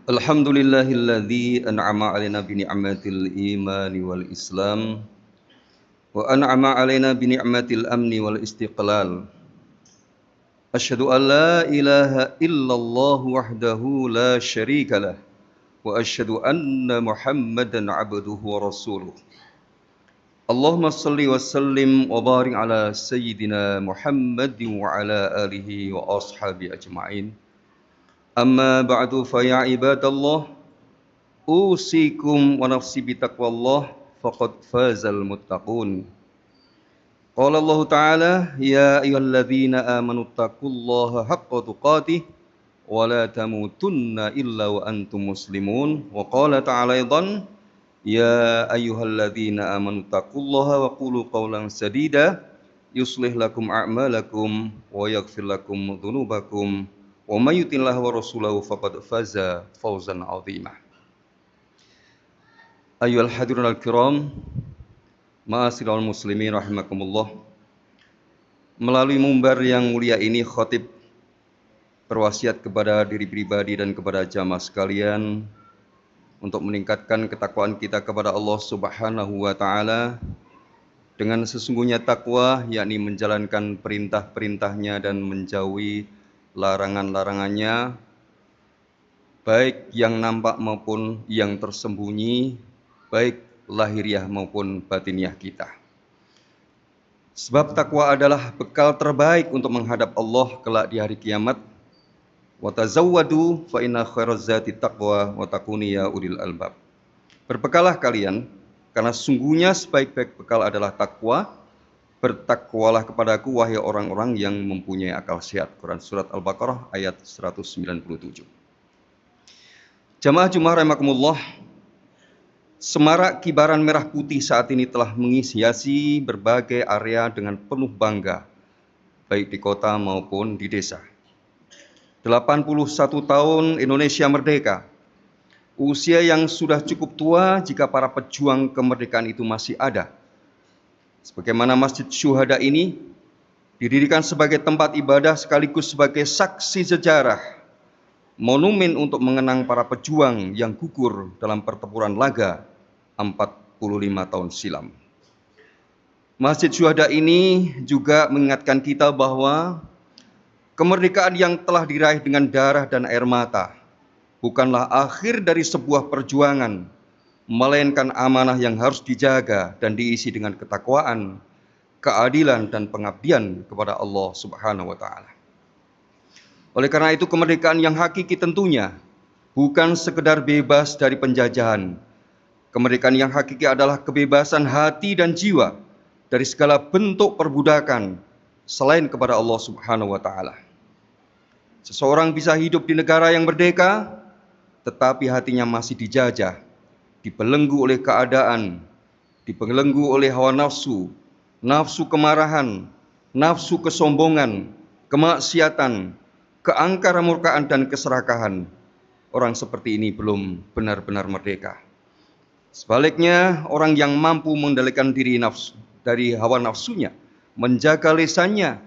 Alhamdulillahilladzi an'ama 'alaina bi ni'matil imani wal islam wa an'ama 'alaina bi ni'matil amni wal istiqlal. Asyhadu an la ilaha illallah wahdahu la syarikalah wa asyhadu anna Muhammadan 'abduhu wa rasuluh. Allahumma shalli wa sallim wa barik ala sayyidina Muhammadin wa ala alihi wa ashabi ajma'in. Amma ba'du fa ya ibadallah, usikum wa nafsi bitaqwallah faqad fazal muttaqun. Qala Allah Ta'ala, ya ayyuhalladzina amanu taqullaha haqqa tuqatih wa la tamutunna illa wa antum muslimun. Wa qala ta'ala aidan, ya ayyuhalladzina amanu taqullaha wa qulu qawlan sadida yuslih lakum a'malakum wa yaghfir lakum dhunubakum wa may yuti'illah wa rasulahu faqad faza fawzan 'azima. Ayyuhal hadirun al-kiram, ma'asyiral muslimin rahimakumullah. Melalui mimbar yang mulia ini, khatib berwasiat kepada diri pribadi dan kepada jamaah sekalian untuk meningkatkan ketakwaan kita kepada Allah Subhanahu wa taala dengan sesungguhnya takwa, yakni menjalankan perintah-perintahnya dan menjauhi larangan-larangannya, baik yang nampak maupun yang tersembunyi, baik lahiriah maupun batiniah kita. Sebab takwa adalah bekal terbaik untuk menghadap Allah kelak di hari kiamat. Wa tazawwadu fa inna khairaz zati taqwa wa takuni ya ulil albab. Berbekalah kalian, karena sungguhnya sebaik-baik bekal adalah takwa. Bertakwalah kepadaku wahai orang-orang yang mempunyai akal sehat. Quran surat Al-Baqarah ayat 197. Jamaah Jumat rahimakumullah, semarak kibaran merah putih saat ini telah menghiasi berbagai area dengan penuh bangga, baik di kota maupun di desa. 81 tahun Indonesia merdeka, usia yang sudah cukup tua jika para pejuang kemerdekaan itu masih ada. Sebagaimana Masjid Syuhada ini didirikan sebagai tempat ibadah sekaligus sebagai saksi sejarah, monumen untuk mengenang para pejuang yang gugur dalam pertempuran laga 45 tahun silam. Masjid Syuhada ini juga mengingatkan kita bahwa kemerdekaan yang telah diraih dengan darah dan air mata bukanlah akhir dari sebuah perjuangan, melainkan amanah yang harus dijaga dan diisi dengan ketakwaan, keadilan, dan pengabdian kepada Allah Subhanahu wa taala. Oleh karena itu, kemerdekaan yang hakiki tentunya bukan sekedar bebas dari penjajahan. Kemerdekaan yang hakiki adalah kebebasan hati dan jiwa dari segala bentuk perbudakan selain kepada Allah Subhanahu wa taala. Seseorang bisa hidup di negara yang merdeka, tetapi hatinya masih dijajah, dibelenggu oleh keadaan, dibelenggu oleh hawa nafsu, nafsu kemarahan, nafsu kesombongan, kemaksiatan, keangkara-murkaan, dan keserakahan. Orang seperti ini belum benar-benar merdeka. Sebaliknya, orang yang mampu mengendalikan diri nafsu dari hawa nafsunya, menjaga lisannya,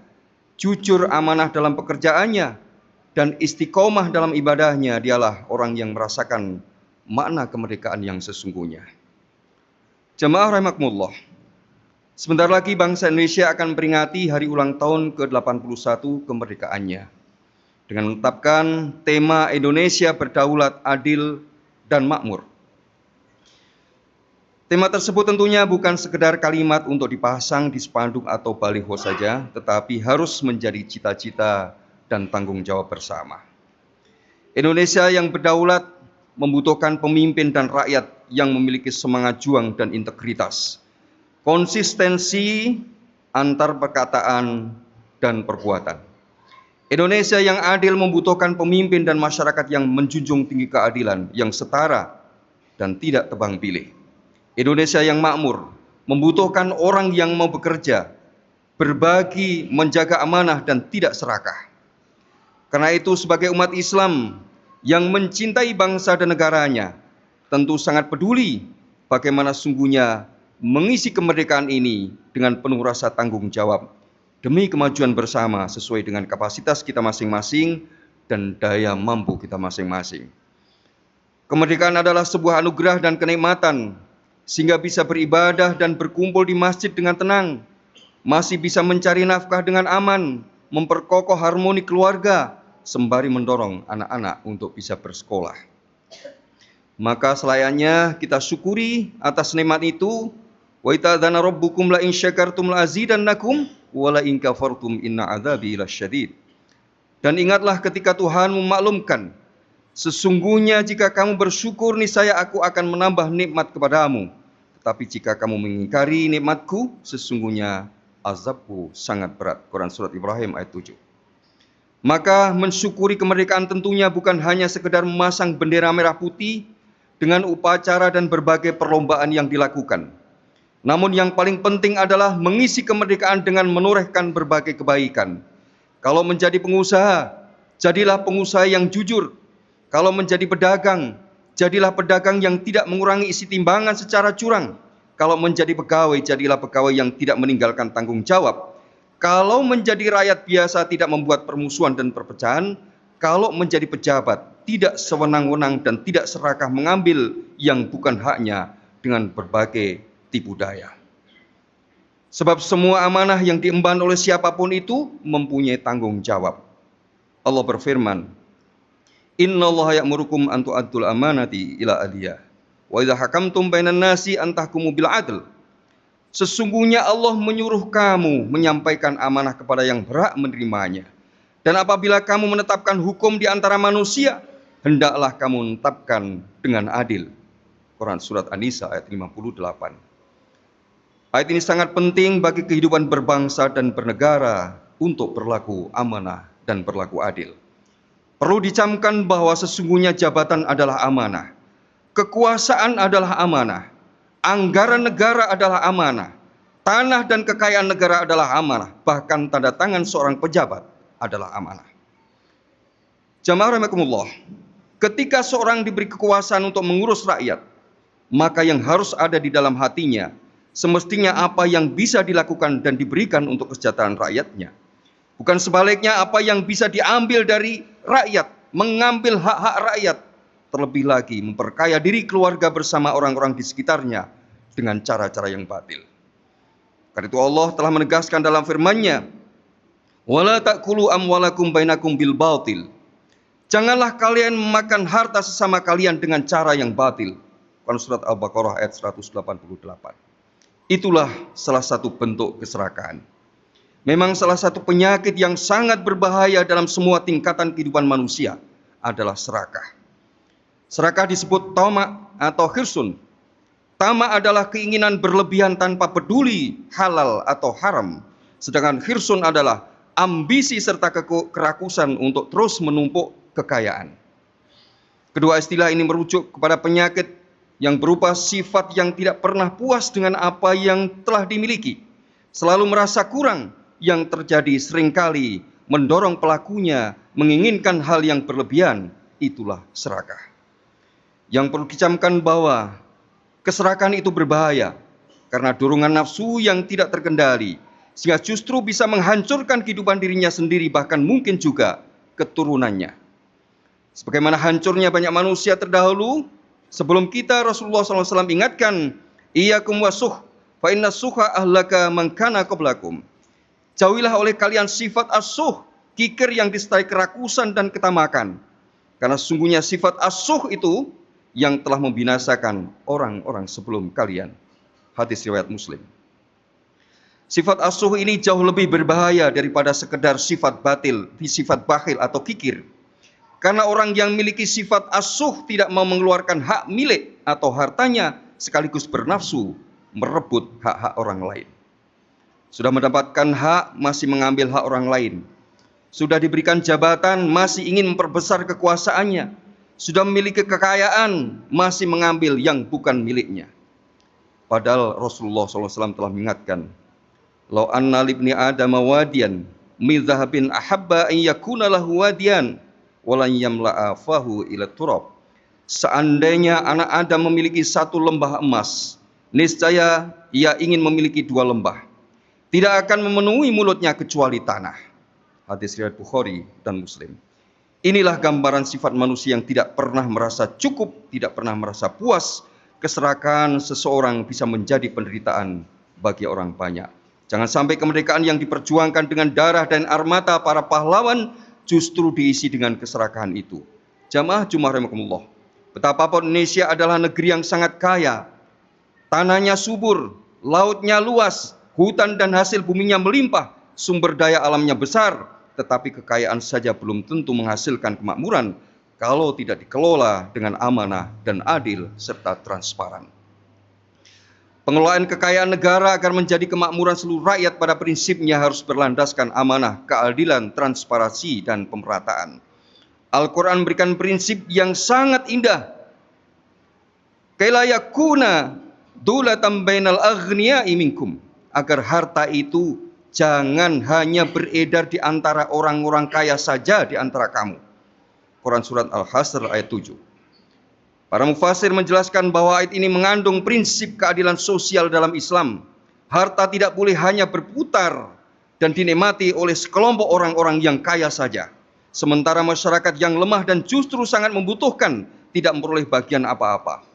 jujur amanah dalam pekerjaannya, dan istiqomah dalam ibadahnya, dialah orang yang merasakan makna kemerdekaan yang sesungguhnya. Jamaah rahimakumullah, sebentar lagi bangsa Indonesia akan memperingati hari ulang tahun ke-81 kemerdekaannya dengan menetapkan tema Indonesia berdaulat, adil, dan makmur. Tema tersebut tentunya bukan sekedar kalimat untuk dipasang di spanduk atau baliho saja, tetapi harus menjadi cita-cita dan tanggung jawab bersama. Indonesia yang berdaulat membutuhkan pemimpin dan rakyat yang memiliki semangat juang dan integritas, konsistensi antar perkataan dan perbuatan. Indonesia yang adil membutuhkan pemimpin dan masyarakat yang menjunjung tinggi keadilan, yang setara dan tidak tebang pilih. Indonesia yang makmur membutuhkan orang yang mau bekerja, berbagi, menjaga amanah, dan tidak serakah. Karena itu, sebagai umat Islam yang mencintai bangsa dan negaranya, tentu sangat peduli bagaimana sungguhnya mengisi kemerdekaan ini dengan penuh rasa tanggung jawab demi kemajuan bersama sesuai dengan kapasitas kita masing-masing dan daya mampu kita masing-masing. Kemerdekaan adalah sebuah anugerah dan kenikmatan, sehingga bisa beribadah dan berkumpul di masjid dengan tenang, masih bisa mencari nafkah dengan aman, memperkokoh harmoni keluarga, sembari mendorong anak-anak untuk bisa bersekolah. Maka selayaknya kita syukuri atas nikmat itu. Wa ta'adzana rabbukum la in syakartum la azidannakum wa la in kafartum inna adzabi lasyadid. Dan ingatlah ketika Tuhan memaklumkan, sesungguhnya jika kamu bersyukur niscaya aku akan menambah nikmat kepadamu. Tetapi jika kamu mengingkari nikmatku, sesungguhnya azabku sangat berat. Quran Surat Ibrahim ayat 7. Maka mensyukuri kemerdekaan tentunya bukan hanya sekedar memasang bendera merah putih dengan upacara dan berbagai perlombaan yang dilakukan. Namun yang paling penting adalah mengisi kemerdekaan dengan menorehkan berbagai kebaikan. Kalau menjadi pengusaha, jadilah pengusaha yang jujur. Kalau menjadi pedagang, jadilah pedagang yang tidak mengurangi isi timbangan secara curang. Kalau menjadi pegawai, jadilah pegawai yang tidak meninggalkan tanggung jawab. Kalau menjadi rakyat biasa, tidak membuat permusuhan dan perpecahan. Kalau menjadi pejabat, tidak sewenang-wenang dan tidak serakah mengambil yang bukan haknya dengan berbagai tipu daya. Sebab semua amanah yang diemban oleh siapapun itu mempunyai tanggung jawab. Allah berfirman, Innallaha ya'murukum an tu'addul amanati ila ahliha wa idza hakamtum bainan nasi an tahkumu bil adl. Sesungguhnya Allah menyuruh kamu menyampaikan amanah kepada yang berhak menerimanya. Dan apabila kamu menetapkan hukum di antara manusia, hendaklah kamu menetapkan dengan adil. Quran Surat An-Nisa ayat 58. Ayat ini sangat penting bagi kehidupan berbangsa dan bernegara untuk berlaku amanah dan berlaku adil. Perlu dicamkan bahwa sesungguhnya jabatan adalah amanah, kekuasaan adalah amanah, anggaran negara adalah amanah, tanah dan kekayaan negara adalah amanah, bahkan tanda tangan seorang pejabat adalah amanah. Jamaah rahimakumullah, ketika seorang diberi kekuasaan untuk mengurus rakyat, maka yang harus ada di dalam hatinya semestinya apa yang bisa dilakukan dan diberikan untuk kesejahteraan rakyatnya. Bukan sebaliknya apa yang bisa diambil dari rakyat, mengambil hak-hak rakyat, terlebih lagi memperkaya diri keluarga bersama orang-orang di sekitarnya dengan cara-cara yang batil. Karena itu Allah telah menegaskan dalam firman-Nya, "Wala ta'kulu amwalakum bainakum bil batil." Janganlah kalian memakan harta sesama kalian dengan cara yang batil. Quran Surat Al-Baqarah ayat 188. Itulah salah satu bentuk keserakahan. Memang salah satu penyakit yang sangat berbahaya dalam semua tingkatan kehidupan manusia adalah serakah. Serakah disebut tama atau khirsun. Tama adalah keinginan berlebihan tanpa peduli halal atau haram. Sedangkan khirsun adalah ambisi serta kerakusan untuk terus menumpuk kekayaan. Kedua istilah ini merujuk kepada penyakit yang berupa sifat yang tidak pernah puas dengan apa yang telah dimiliki, selalu merasa kurang, yang terjadi seringkali mendorong pelakunya menginginkan hal yang berlebihan. Itulah serakah. Yang perlu dicamkan bahwa keserakahan itu berbahaya karena dorongan nafsu yang tidak terkendali, sehingga justru bisa menghancurkan kehidupan dirinya sendiri, bahkan mungkin juga keturunannya. Sebagaimana hancurnya banyak manusia terdahulu, sebelum kita, Rasulullah SAW ingatkan, Iyyakum wasuh, fa inna suha ahlaka man kana qablakum. Jauhilah oleh kalian sifat as-suh, kikir yang disertai kerakusan dan ketamakan. Karena sesungguhnya sifat as-suh itu yang telah membinasakan orang-orang sebelum kalian. Hadis riwayat Muslim. Sifat as-suh ini jauh lebih berbahaya daripada sekedar sifat batil, sifat bakhil atau kikir. Karena orang yang memiliki sifat as-suh tidak mau mengeluarkan hak milik atau hartanya, sekaligus bernafsu merebut hak-hak orang lain. Sudah mendapatkan hak, masih mengambil hak orang lain. Sudah diberikan jabatan, masih ingin memperbesar kekuasaannya. Sudah memiliki kekayaan, masih mengambil yang bukan miliknya. Padahal Rasulullah SAW telah mengingatkan, "Lau anna libni adama wadiyan min dhahabin ahabba an yakuna lahu wadiyan walan yamla'a fahu ila turab." Seandainya anak Adam memiliki satu lembah emas, niscaya ia ingin memiliki dua lembah. Tidak akan memenuhi mulutnya kecuali tanah. Hadis riwayat Bukhari dan Muslim. Inilah gambaran sifat manusia yang tidak pernah merasa cukup, tidak pernah merasa puas. Keserakahan seseorang bisa menjadi penderitaan bagi orang banyak. Jangan sampai kemerdekaan yang diperjuangkan dengan darah dan air mata para pahlawan justru diisi dengan keserakahan itu. Jamaah Jumat rahimakumullah. Betapapun Indonesia adalah negeri yang sangat kaya, tanahnya subur, lautnya luas, hutan dan hasil buminya melimpah, sumber daya alamnya besar, tetapi kekayaan saja belum tentu menghasilkan kemakmuran kalau tidak dikelola dengan amanah dan adil serta transparan. Pengelolaan kekayaan negara agar menjadi kemakmuran seluruh rakyat pada prinsipnya harus berlandaskan amanah, keadilan, transparansi, dan pemerataan. Al-Quran memberikan prinsip yang sangat indah. Kaila yakuna dulatan bainal aghniya'i minkum. Agar harta itu jangan hanya beredar di antara orang-orang kaya saja di antara kamu. Quran Surat Al-Hasr ayat 7. Para mufasir menjelaskan bahwa ayat ini mengandung prinsip keadilan sosial dalam Islam. Harta tidak boleh hanya berputar dan dinikmati oleh sekelompok orang-orang yang kaya saja. Sementara masyarakat yang lemah dan justru sangat membutuhkan tidak memperoleh bagian apa-apa.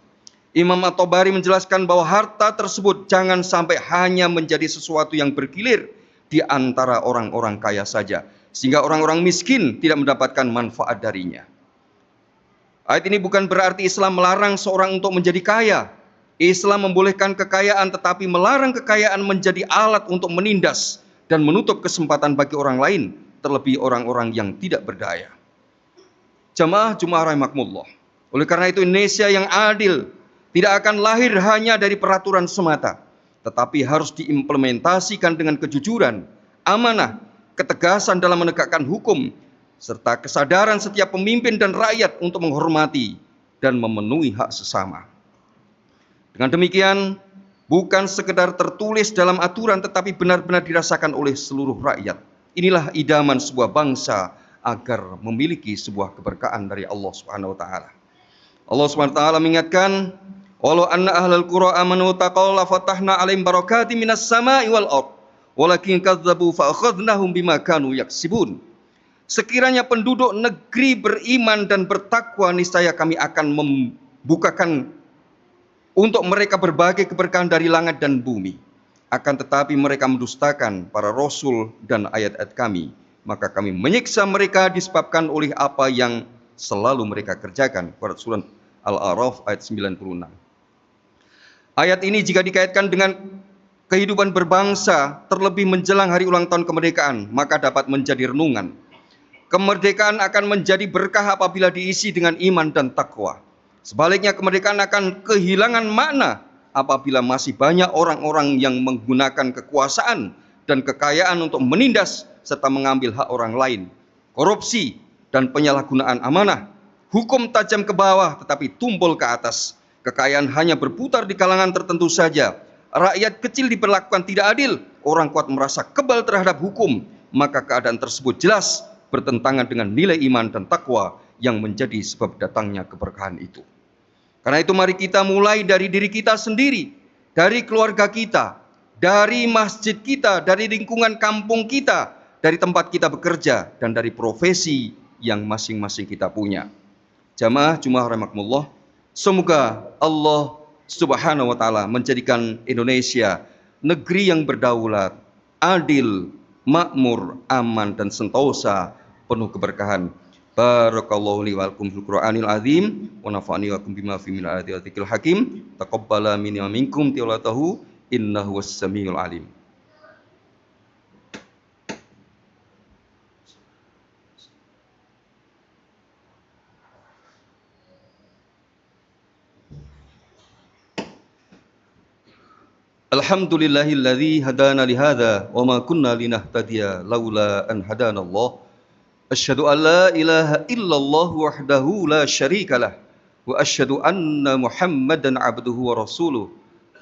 Imam At-Tabari menjelaskan bahwa harta tersebut jangan sampai hanya menjadi sesuatu yang bergilir di antara orang-orang kaya saja, sehingga orang-orang miskin tidak mendapatkan manfaat darinya. Ayat ini bukan berarti Islam melarang seorang untuk menjadi kaya. Islam membolehkan kekayaan, tetapi melarang kekayaan menjadi alat untuk menindas dan menutup kesempatan bagi orang lain, terlebih orang-orang yang tidak berdaya. Jamaah Jumat rahimakumullah. Oleh karena itu Indonesia yang adil tidak akan lahir hanya dari peraturan semata, tetapi harus diimplementasikan dengan kejujuran, amanah, ketegasan dalam menegakkan hukum, serta kesadaran setiap pemimpin dan rakyat untuk menghormati dan memenuhi hak sesama. Dengan demikian, bukan sekedar tertulis dalam aturan, tetapi benar-benar dirasakan oleh seluruh rakyat. Inilah idaman sebuah bangsa agar memiliki sebuah keberkahan dari Allah Subhanahu wa taala. Allah Subhanahu wa taala mengingatkan, "Walau anna ahlal qura amanu taqaw la fatahna 'alaihim barakatim minas sama'i wal ardh, walakin kadzdzabu fa akhadnahum bima kanu yaksibun." Sekiranya penduduk negeri beriman dan bertakwa, niscaya kami akan membukakan untuk mereka berbagai keberkahan dari langit dan bumi. Akan tetapi mereka mendustakan para rasul dan ayat-ayat kami, maka kami menyiksa mereka disebabkan oleh apa yang selalu mereka kerjakan. Surat Al-A'raf ayat 96. Ayat ini jika dikaitkan dengan kehidupan berbangsa, terlebih menjelang hari ulang tahun kemerdekaan, maka dapat menjadi renungan. Kemerdekaan akan menjadi berkah apabila diisi dengan iman dan takwa. Sebaliknya kemerdekaan akan kehilangan makna apabila masih banyak orang-orang yang menggunakan kekuasaan dan kekayaan untuk menindas serta mengambil hak orang lain. Korupsi dan penyalahgunaan amanah. Hukum tajam ke bawah tetapi tumpul ke atas. Kekayaan hanya berputar di kalangan tertentu saja. Rakyat kecil diperlakukan tidak adil. Orang kuat merasa kebal terhadap hukum. Maka keadaan tersebut jelas bertentangan dengan nilai iman dan takwa yang menjadi sebab datangnya keberkahan itu. Karena itu mari kita mulai dari diri kita sendiri, dari keluarga kita, dari masjid kita, dari lingkungan kampung kita, dari tempat kita bekerja, dan dari profesi yang masing-masing kita punya. Jamaah Jumat rahimakumullah, semoga Allah Subhanahu wa taala menjadikan Indonesia negeri yang berdaulat, adil, makmur, aman, dan sentosa penuh keberkahan. Barakallahu li wa lakum fil Qur'anil azim wa nafa'ani wa kum bima fi min ayati wa dzikril hakim. Taqabbala minni wa minkum tilawatahu innahu was-samiul alim. Alhamdulillahilladzi hadana li hadza wa ma kunna linahtadiya laula an hadanallah. Asyhadu an la ilaha illallah wahdahu la syarikalah wa asyhadu anna Muhammadan abduhu wa rasuluh.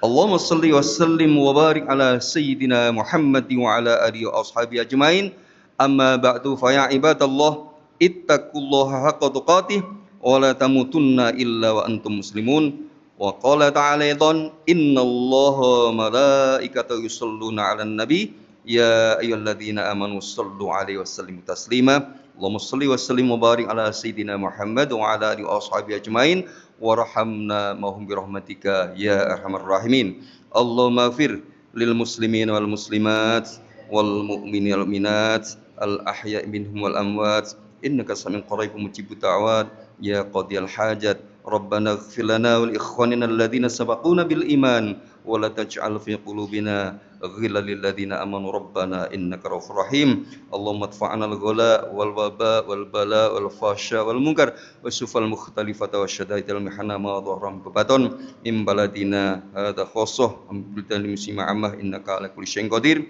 Allahumma shalli wa sallim wa barik ala sayyidina Muhammad wa ala alihi wa ashabihi ajmain. Amma ba'du fa ya ibadallah ittaqullaha haqqa tuqatih wa la tamutunna illa wa antum muslimun. Wa qala ta'ala aidan innallaha malaikatahu yusholluna 'alan nabi ya ayyuhalladzina amanu shallu 'alaihi wa sallimu taslima. Allahumma shalli wa sallim wa barik ala sayyidina Muhammad wa ala alihi wa ashabihi ajmain warhamna mahum bi rahmatika ya arhamar rahimin. Allahumma ighfir lil muslimin wal muslimat wal mu'minin wal mu'minat al ahya' minhum wal amwat innaka sami'un qaribun mujibud da'wat ya qadiyal hajat. Rabbana ighfir lana wa li ikhwanina alladhina sabaquna bil iman wa la taj'al fi qulubina ghillan lil ladzina amanu rabbana innaka ra'ufur rahim. Allahumma adfa'na al-ghala wal waba wal bala wal fahsya wal munkar wasufal mukhtalifata wasyada'id al mihana ma dhahram baton min baladina hadha khassah ambil muslimah ammah innaka ala kulli syai'in qadir.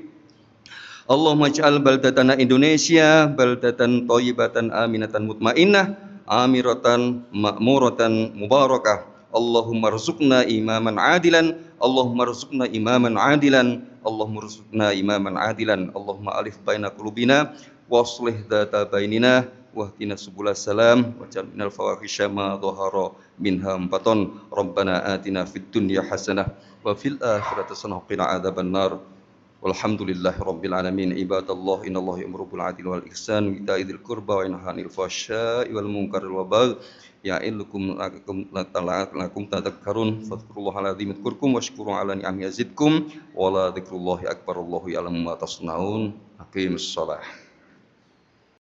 Allahumma ij'al baldatana Indonesia baldatan thayyibatan aminatan mutmainnah amiratan ma'muratan mubarakah. Allahumma rzuqna imaman adilan. Allahumma rzuqna imaman adilan. Allahumma rzuqna imaman adilan. Allahumma alif baina qulubina wa aslih dzata bainina wahdina subulas salam waj'alna al-fawahisha ma dhahara minha baton. Rabbana atina fid dunya hasanah wa fil akhirati hasanah wa qina adzabannar. Walhamdulillahi rabbil alamin. Ibadallah innallaha ya'muru bil 'adli wal ihsan wa ita'i dzil qurba wa yanha 'anil fahsya'i wal munkari wal baghi ya'idukum la'allakum tadhakkarun. Fadhkurullaha al-'azim yadhkurkum washkuru 'ala ni'amihi yazidkum wa la dzikrullahi akbar. Wallahu ya'lamu ma tasna'un. Aqimus shalah.